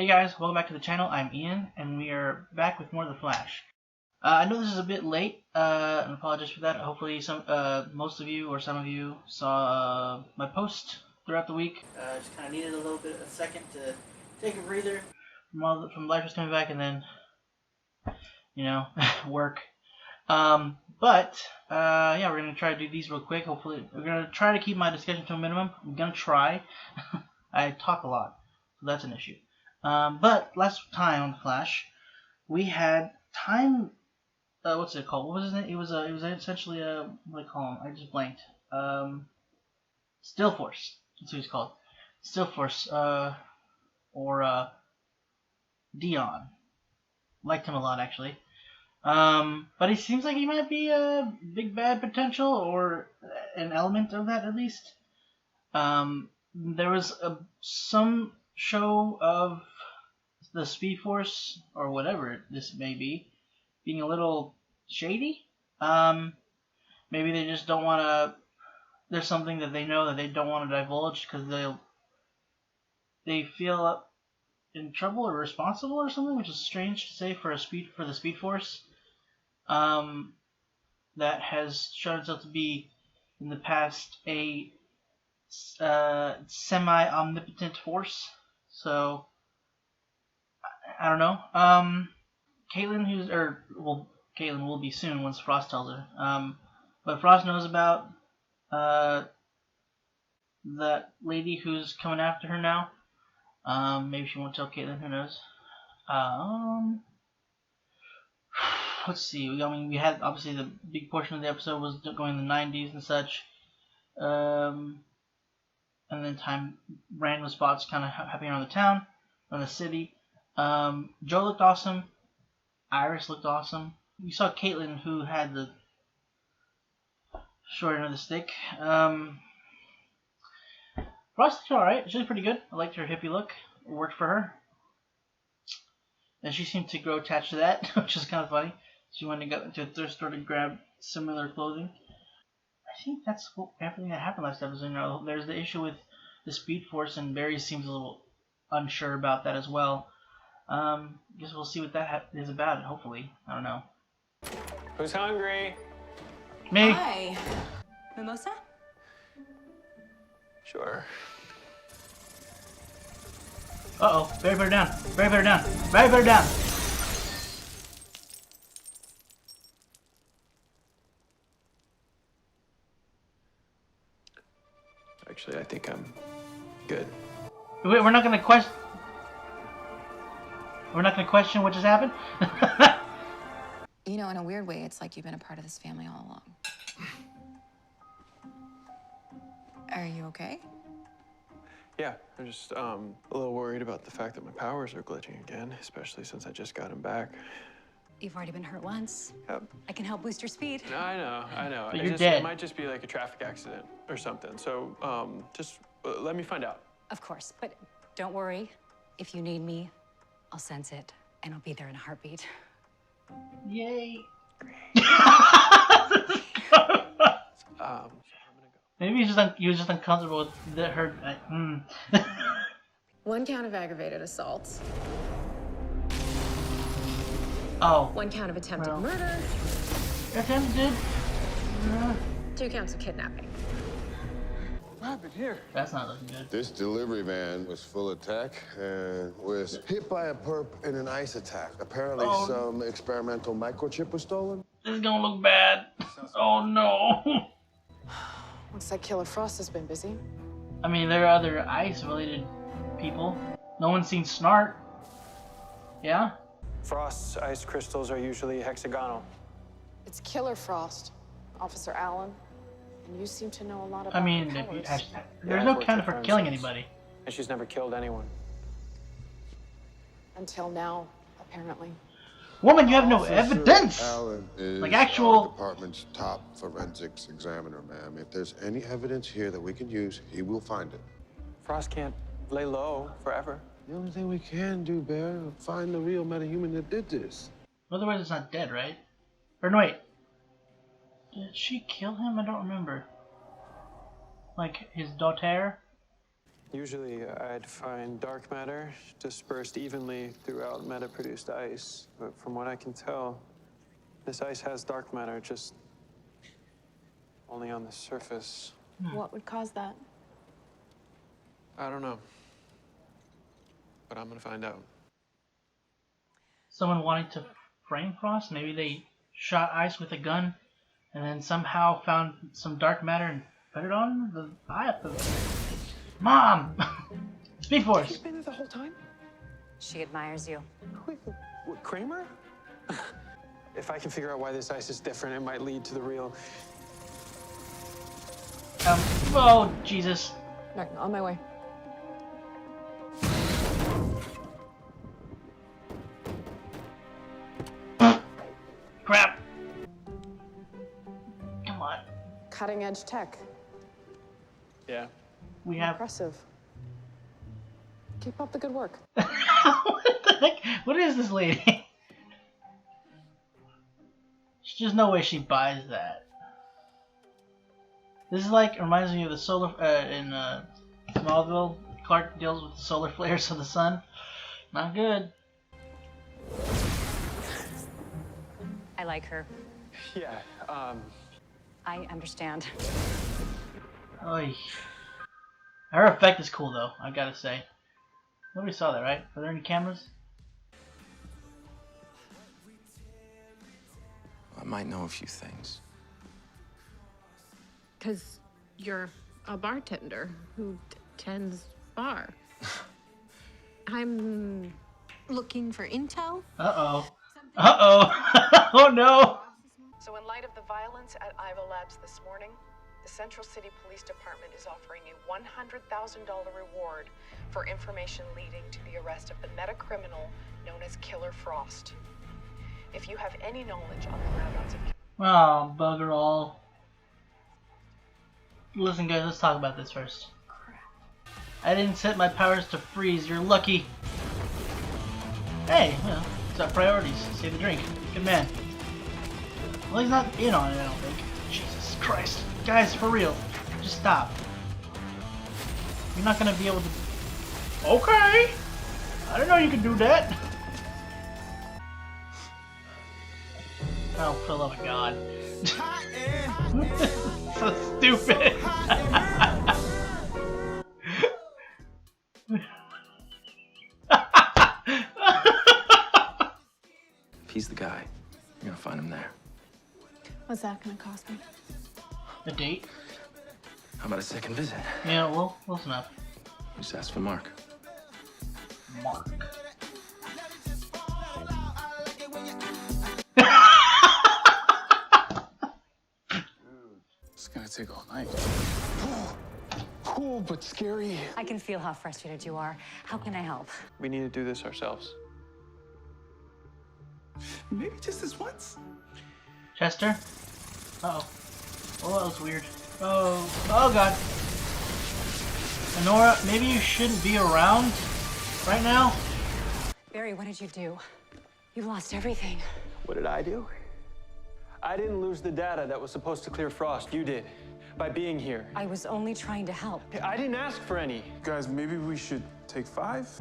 Hey guys, welcome back to the channel. I'm Ian, and we are back with more of The Flash. I know this is a bit late, and I apologize for that. Hopefully most of you or some of you saw my post throughout the week. Just kind of needed a second to take a breather from life was coming back, and then, work. Yeah, we're going to try to do these real quick. Hopefully, we're going to try to keep my discussion to a minimum. I'm going to try. I talk a lot, so that's an issue. But last time on The Flash, we had time. What's it called? What was his name? It was essentially what do I call him? I just blanked. Still Force. That's who he's called. Still Force. Or Dion. Liked him a lot actually. But he seems like he might be a big bad potential, or an element of that at least. There was some show of the Speed Force, or whatever this may be, being a little shady. Maybe they just don't want to. There's something that they know that they don't want to divulge because they feel in trouble or responsible or something, which is strange to say for the Speed Force. That has shown itself to be in the past a semi-omnipotent force. So I don't know. Caitlin, Caitlin will be soon once Frost tells her. But Frost knows about that lady who's coming after her now. Maybe she won't tell Caitlin. Who knows? Let's see. We had obviously the big portion of the episode was going in the 90s and such. And then random spots kind of happening around the town, around the city. Joe looked awesome. Iris looked awesome. You saw Caitlin, who had the short end of the stick. Ross looked alright. She looked pretty good. I liked her hippie look. It worked for her. And she seemed to grow attached to that, which is kind of funny. She went and got into a thrift store to grab similar clothing. I think that's everything that happened last episode. There's the issue with the Speed Force, and Barry seems a little unsure about that as well. Guess we'll see what that is about, hopefully. I don't know. Who's hungry? Me. Hi. Mimosa? Sure. Uh-oh. Barry, put her down. Barry, put her down. Barry, put her down. Actually, I think I'm good. Wait, we're not gonna question. We're not gonna question what just happened. You know, in a weird way, it's like you've been a part of this family all along. Are you okay? Yeah, I'm just a little worried about the fact that my powers are glitching again, especially since I just got them back. You've already been hurt once. Yep. I can help boost your speed. No, I know. But you're dead. It might just be like a traffic accident or something. So, just let me find out. Of course, but don't worry. If you need me, I'll sense it, and I'll be there in a heartbeat. Yay. I'm gonna go. Maybe he was just uncomfortable with her. One count of aggravated assault. Oh. One count of attempted murder. Attempted. 2 counts of kidnapping. What happened here? That's not looking good. This delivery van was full of tech and was hit by a perp in an ice attack. Apparently some experimental microchip was stolen. This is gonna look bad. Oh no. Looks like Killer Frost has been busy. I mean, there are other ice-related people. No one's seen Snart. Yeah? Frost's ice crystals are usually hexagonal. It's Killer Frost, Officer Allen. And you seem to know a lot about I mean, her powers. there's no counter for killing anybody. And she's never killed anyone. Until now, apparently. Woman, you have no Officer evidence! Allen is Like actual... our department's top forensics examiner, ma'am. If there's any evidence here that we can use, he will find it. Frost can't lay low forever. The only thing we can do, Bear, find the real metahuman that did this. Otherwise, it's not dead, right? Or no, wait. Did she kill him? I don't remember. Like, his daughter? Usually, I'd find dark matter dispersed evenly throughout meta-produced ice. But from what I can tell, this ice has dark matter, just only on the surface. What would cause that? I don't know. But I'm gonna find out. Someone wanting to frame Frost? Maybe they shot ice with a gun and then somehow found some dark matter and put it on the eye of the... Mom! Speed Force! You've been there the whole time? She admires you. Wait, what, Kramer? If I can figure out why this ice is different, it might lead to the real... Oh, Jesus. Right, on my way. Crap. Come on. Cutting edge tech. Yeah. We have... Impressive. Keep up the good work. What the heck? What is this lady? There's just no way she buys that. This is like, reminds me of the solar, in Smallville, Clark deals with the solar flares of the sun. Not good. I like her. Yeah, I understand. Oy. Her effect is cool though, I gotta say. Nobody saw that, right? Were there any cameras? I might know a few things. 'Cause you're a bartender who tends bar. I'm looking for intel. Uh-oh. Uh-oh. Oh no! So in light of the violence at Ivo Labs this morning, the Central City Police Department is offering a $100,000 reward for information leading to the arrest of the meta-criminal known as Killer Frost. If you have any knowledge on the whereabouts of... Oh, bugger all. Listen guys, let's talk about this first. I didn't set my powers to freeze, you're lucky. Hey, you know, it's our priorities. Save the drink. Good man. Well, he's not in on it, I don't think. Jesus Christ. Guys, for real. Just stop. You're not gonna be able to... Okay! I didn't know you could do that. Oh, for the love of God. So stupid. If he's the guy, you're gonna find him there. What's that gonna cost me? A date? How about a second visit? Yeah, well, close enough. Just ask for Mark. Mark. It's gonna take all night. Cool, but scary. I can feel how frustrated you are. How can I help? We need to do this ourselves. Maybe just this once. Chester? Uh-oh. Oh, that was weird. Oh, oh God. Nora, maybe you shouldn't be around right now? Barry, what did you do? You lost everything. What did I do? I didn't lose the data that was supposed to clear Frost. You did. By being here. I was only trying to help. I didn't ask for any. Guys, maybe we should take 5?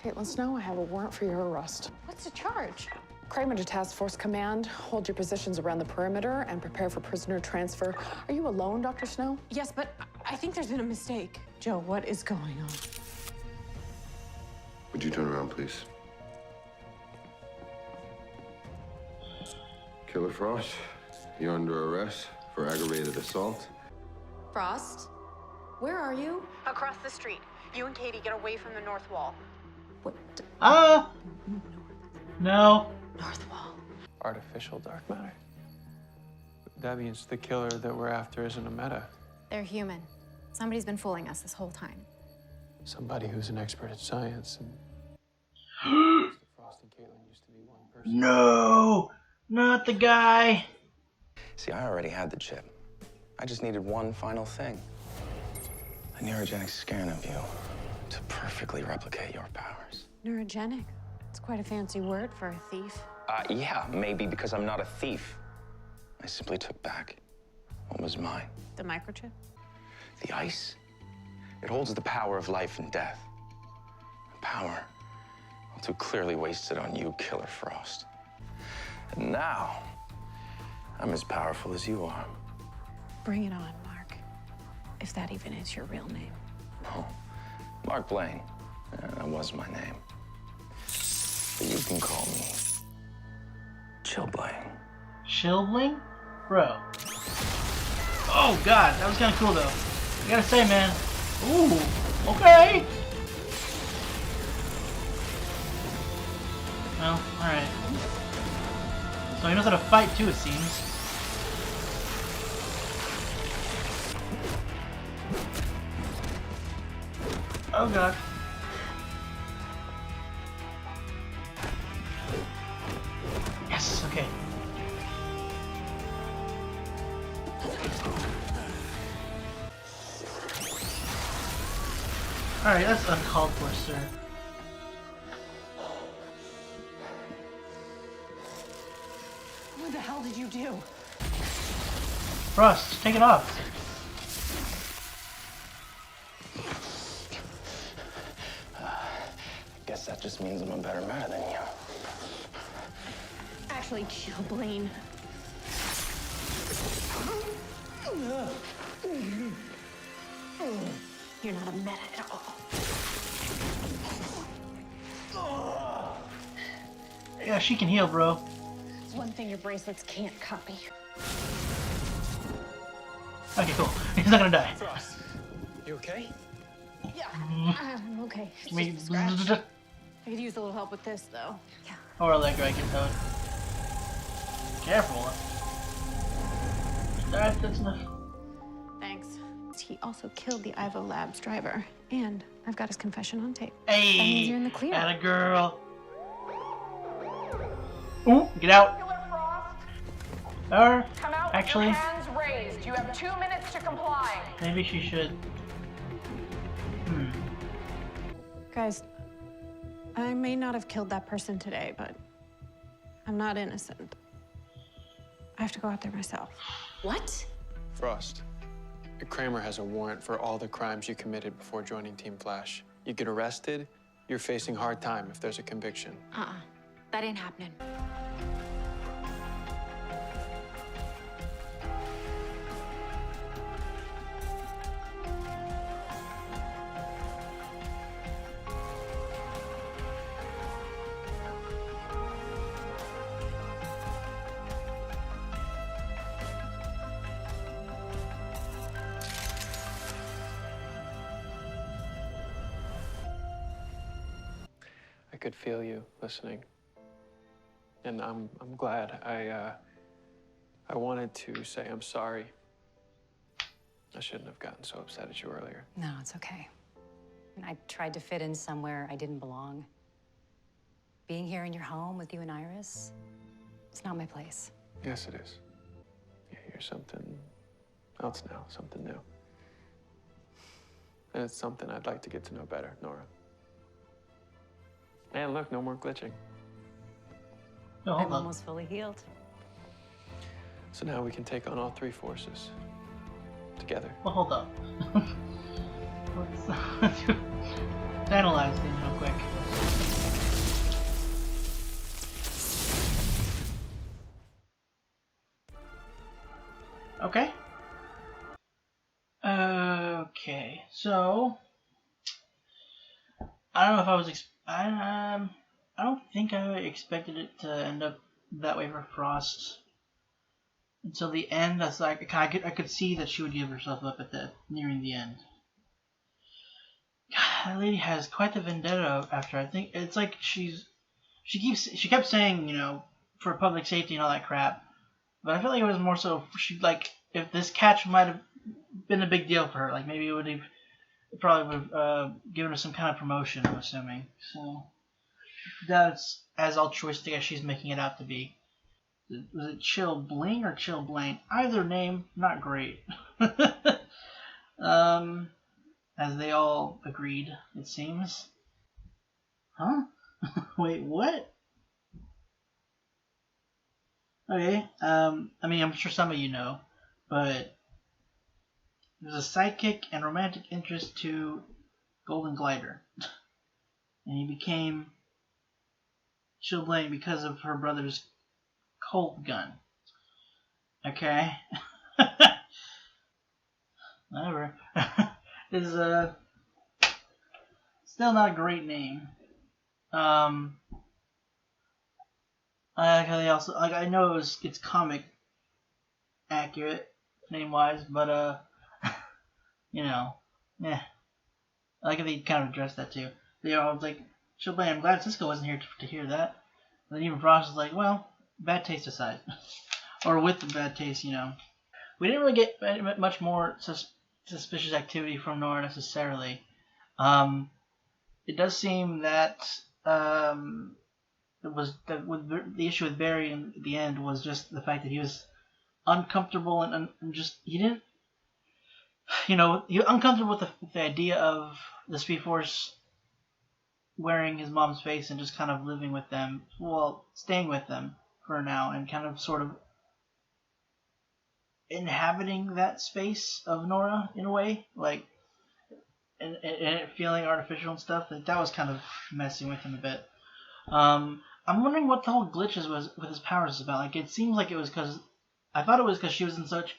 Caitlin Snow, I have a warrant for your arrest. What's the charge? Kramer to Task Force Command. Hold your positions around the perimeter and prepare for prisoner transfer. Are you alone, Dr. Snow? Yes, but I think there's been a mistake. Joe, what is going on? Would you turn around, please? Killer Frost, you're under arrest for aggravated assault. Frost, where are you? Across the street. You and Katie get away from the north wall. What? No. North wall. Artificial dark matter. That means the killer that we're after isn't a meta. They're human. Somebody's been fooling us this whole time. Somebody who's an expert at science and... Frost and Caitlin used to be one person. No. Not the guy. See, I already had the chip. I just needed one final thing. A neurogenic scan of you to perfectly replicate your powers. Neurogenic? It's quite a fancy word for a thief. Yeah, maybe because I'm not a thief. I simply took back what was mine. The microchip? The ice It holds the power of life and death. Power all too clearly wasted on you, Killer Frost. And now, I'm as powerful as you are. Bring it on, Mark. If that even is your real name. Oh, Mark Blaine. That was my name. But you can call me Chillblaine. Chillblaine? Bro. Oh god, that was kind of cool though. I gotta say, man. Ooh, okay. Well, alright. So he knows how to fight too, it seems. Oh god. Yes, okay. Alright, that's uncalled for, sir. What the hell did you do? Frost, take it off. Guess that just means I'm a better man than you. Actually, chill, Blaine. You're not a meta at all. Yeah, she can heal, bro. It's one thing your bracelets can't copy. Okay, cool. He's not gonna die. Frost, you okay? Yeah, I'm okay. It's Give me just a scratch. I could use a little help with this, though. Yeah. or Allegra, I can tell. Careful. That's enough. Thanks. He also killed the Ivo Labs driver, and I've got his confession on tape. Hey, That means you're in the clear. atta girl. Ooh, get out. Or, Come out actually, with your hands raised. You have 2 minutes to comply. maybe she should. Guys, I may not have killed that person today, but I'm not innocent. I have to go out there myself. What? Frost, Kramer has a warrant for all the crimes you committed before joining Team Flash. You get arrested, you're facing hard time if there's a conviction. That ain't happening. I could feel you listening. And I'm glad. I wanted to say I'm sorry. I shouldn't have gotten so upset at you earlier. No, it's okay. I tried to fit in somewhere I didn't belong. Being here in your home with you and Iris, it's not my place. Yes, it is. Yeah, you're something else now, something new. And it's something I'd like to get to know better, Nora. And look, no more glitching. No, I'm hold on. almost fully healed. So now we can take on all three forces together. Well, hold up. Let's analyze things real quick. Okay. Okay. So I don't know if I was. I don't think I expected it to end up that way for Frost. Until the end, that's like I could see that she would give herself up at the nearing the end. God, that lady has quite the vendetta after. I think it's like she kept saying, you know, for public safety and all that crap. But I feel like it was more so she like if this catch might have been a big deal for her, like maybe it probably would have given her some kind of promotion. I'm assuming. So that's as altruistic as she's making it out to be. Was it Chill Bling or Chill Blaine? Either name, not great. As they all agreed, it seems. Huh? Wait, what? Okay. I mean, I'm sure some of you know, but He was a sidekick and romantic interest to Golden Glider. And he became Chillblaine because of her brother's Colt gun. Okay. Whatever. Is still not a great name. I like how they also I know it's comic accurate name wise, but yeah. I like how they kind of addressed that too. They all like, Chillblaine, I'm glad Cisco wasn't here to hear that. And then even Frost was like, well, bad taste aside, or with the bad taste, We didn't really get much more suspicious activity from Nora necessarily. It does seem that it was the issue with Barry in the end was just the fact that he was uncomfortable and just he didn't, he was uncomfortable with the idea of the Speed Force wearing his mom's face and just kind of living with them, well, staying with them for now and kind of sort of inhabiting that space of Nora in a way, like, and it feeling artificial and stuff. That was kind of messing with him a bit. I'm wondering what the whole glitches was with his powers about. Like, it seems like it was because I thought it was because she was in such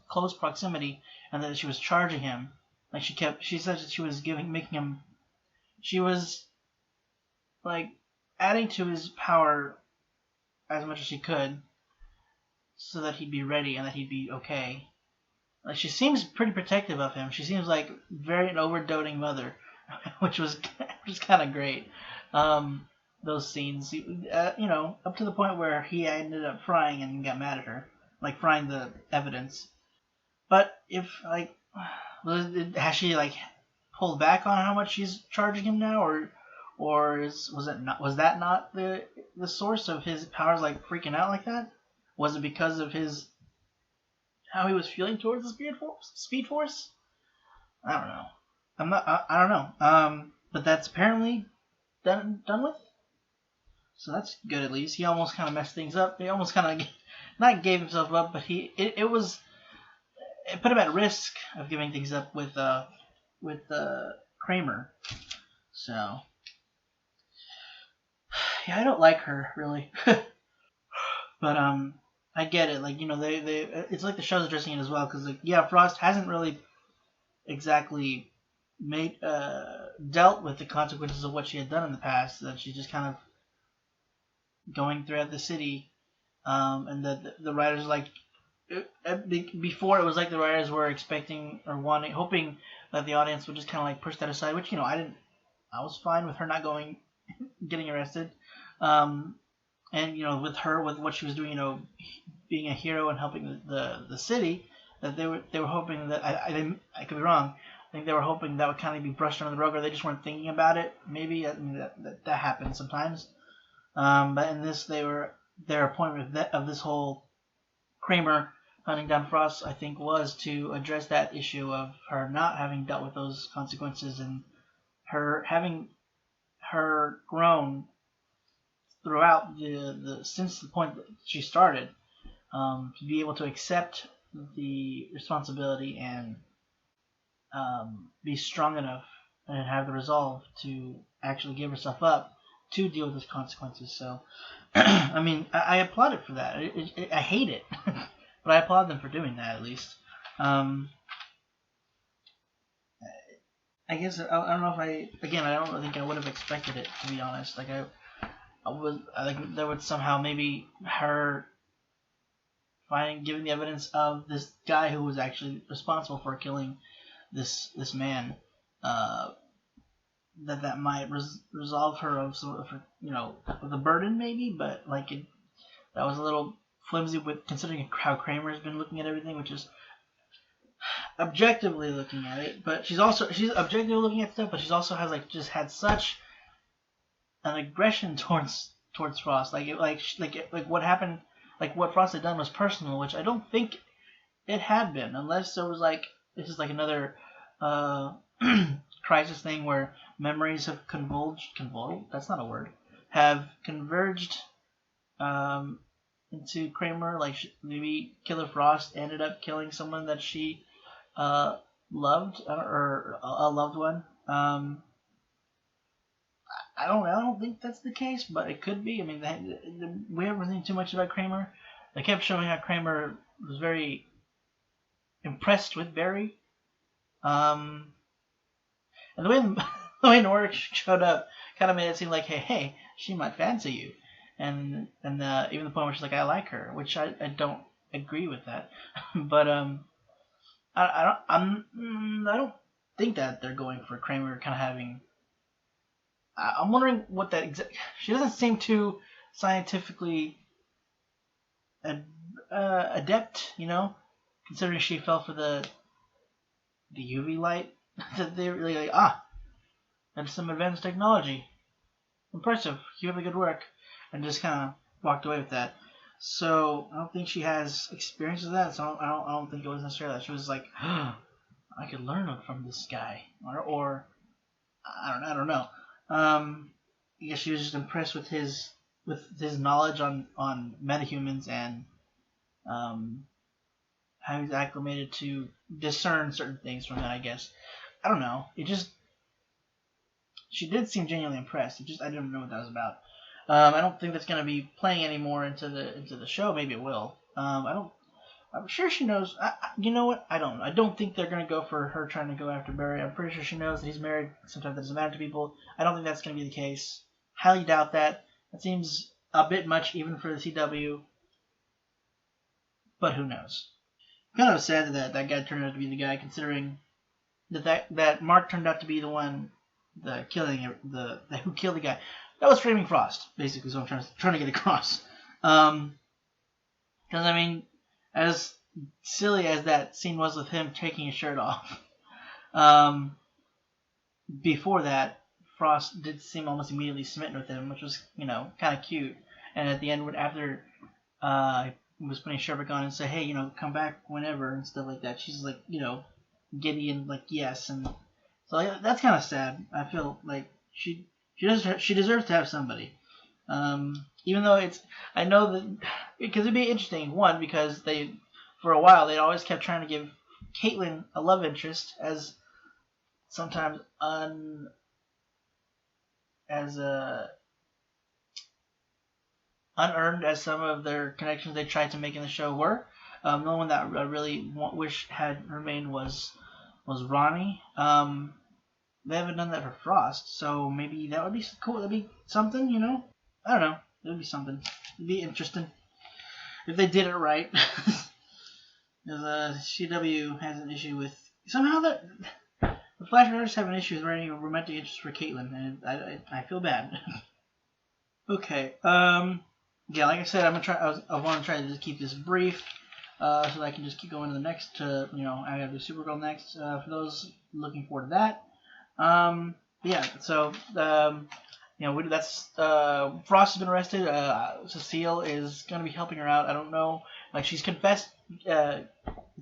close proximity and that she was charging him. Like she said that she was making him. She was like adding to his power as much as she could, so that he'd be ready and that he'd be okay. Like, she seems pretty protective of him. She seems like very an over-doting mother, which was kind of great. Those scenes, up to the point where he ended up frying and got mad at her, like frying the evidence. But if has she pulled back on how much she's charging him now, or was that not the source of his powers freaking out like that? Was it because of how he was feeling towards the Speed Force? I don't know. I don't know. But that's apparently done with. So that's good at least. He almost kind of messed things up. He almost kind of not gave himself up, but it put him at risk of giving things up with Kramer. So yeah, I don't like her really. But I get it. They it's like the show's addressing it as well, because Frost hasn't really exactly dealt with the consequences of what she had done in the past. That she's just kind of going throughout the city, and the writers before it was like the writers were expecting or hoping that the audience would just kind of push that aside, which I didn't. I was fine with her not getting arrested. And with what she was doing, being a hero and helping the city, that they were hoping that I could be wrong. I think they were hoping that would kind of be brushed under the rug, or they just weren't thinking about it. Maybe that happens sometimes. But in this, their appointment of this whole Kramer hunting down Frost, I think, was to address that issue of her not having dealt with those consequences and her having grown throughout since the point that she started, to be able to accept the responsibility and be strong enough and have the resolve to actually give herself up to deal with those consequences. So, I mean, I applaud it for that. I hate it, but I applaud them for doing that at least. I guess I don't know if I don't think I would have expected it, to be honest. There would somehow maybe her giving the evidence of this guy who was actually responsible for killing this man, that might resolve her of sort of the burden maybe, but that was a little flimsy with considering how Kramer's been looking at everything, which is objectively looking at it, but she's objectively looking at stuff, but she's also has just had such an aggression towards Frost, what happened, what Frost had done was personal, which I don't think it had been, unless there was this is another crisis thing where memories have that's not a word, have converged into Kramer, maybe Killer Frost ended up killing someone that she loved or a loved one. I don't think that's the case, but it could be. I mean, we haven't seen too much about Kramer. They kept showing how Kramer was very impressed with Barry. And the way the way Nora showed up kind of made it seem like, hey, she might fancy you. And even the point where she's like, I like her, which I don't agree with that. But I don't think that they're going for Kramer kind of having. I'm wondering what that she doesn't seem too scientifically adept, considering she fell for the UV light. That they really like, that's some advanced technology. Impressive. Keep up the good work. And just kind of walked away with that. So I don't think she has experience with that. So I don't think it was necessarily that. She was like, I could learn from this guy, or I don't know. I guess she was just impressed with his knowledge on metahumans and how he's acclimated to discern certain things from that. I guess I don't know. She did seem genuinely impressed. I didn't know what that was about. I don't think that's going to be playing anymore into the show. Maybe it will. I'm sure she knows. You know what? I don't know. I don't think they're going to go for her trying to go after Barry. I'm pretty sure she knows that he's married. Sometimes that doesn't matter to people. I don't think that's going to be the case. Highly doubt that. That seems a bit much even for the CW. But who knows? Kind of sad that guy turned out to be the guy, considering that Mark turned out to be the one who killed the guy. That was Framing Frost, basically, is what I'm trying to get across. Because, I mean, as silly as that scene was with him taking his shirt off, before that, Frost did seem almost immediately smitten with him, which was, kind of cute. And at the end, after he was putting his shirt back on and said, hey, come back whenever and stuff like that, she's like, giddy and like, yes. And so that's kind of sad. I feel like she deserves to have somebody. Even though I know that, because it'd be interesting, one, because for a while, they always kept trying to give Caitlin a love interest, as sometimes unearned as some of their connections they tried to make in the show were. The only one that I really wish had remained was Ronnie. They haven't done that for Frost, so maybe that would be cool. That'd be something, I don't know. It would be something. It'd be interesting if they did it right. Because CW has an issue with somehow the Flash artists have an issue with writing a romantic interest for Caitlin, and I feel bad. Okay. Yeah, like I said, I want to try to just keep this brief, so that I can just keep going to the next. I have the Supergirl next. For those looking forward to that. Yeah. So that's Frost has been arrested. Cecile is going to be helping her out. I don't know. Like, she's confessed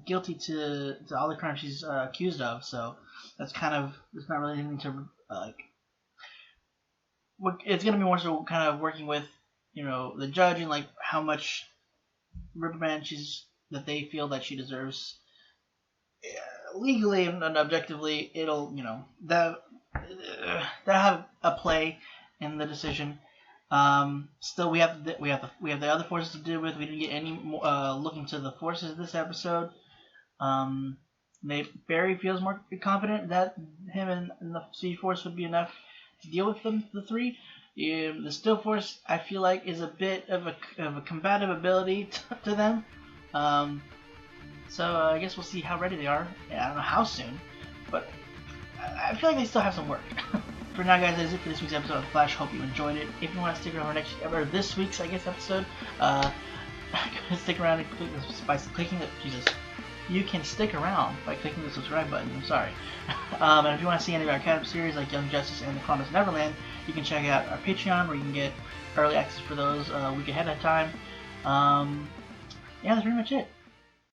guilty to all the crimes she's accused of. So that's it's not really anything to like. It's going to be more so kind of working with the judge and like how much reprimand that they feel that she deserves. Legally and objectively, it'll that have a play in the decision. Still, we have the other forces to deal with. We didn't get any look into the forces this episode. Barry feels more confident that him and the Speed Force would be enough to deal with the three. The Still Force, I feel like, is a bit of a combative ability to them. So I guess we'll see how ready they are. I don't know how soon, but I feel like they still have some work. For now, guys, that is it for this week's episode of Flash. Hope you enjoyed it. If you want to stick around for this week's, episode, stick around and click by clicking the You can stick around by clicking the subscribe button. I'm sorry. And if you want to see any of our catch-up series like Young Justice and The Chronicles of Neverland, you can check out our Patreon, where you can get early access for those a week ahead of time. Yeah, that's pretty much it.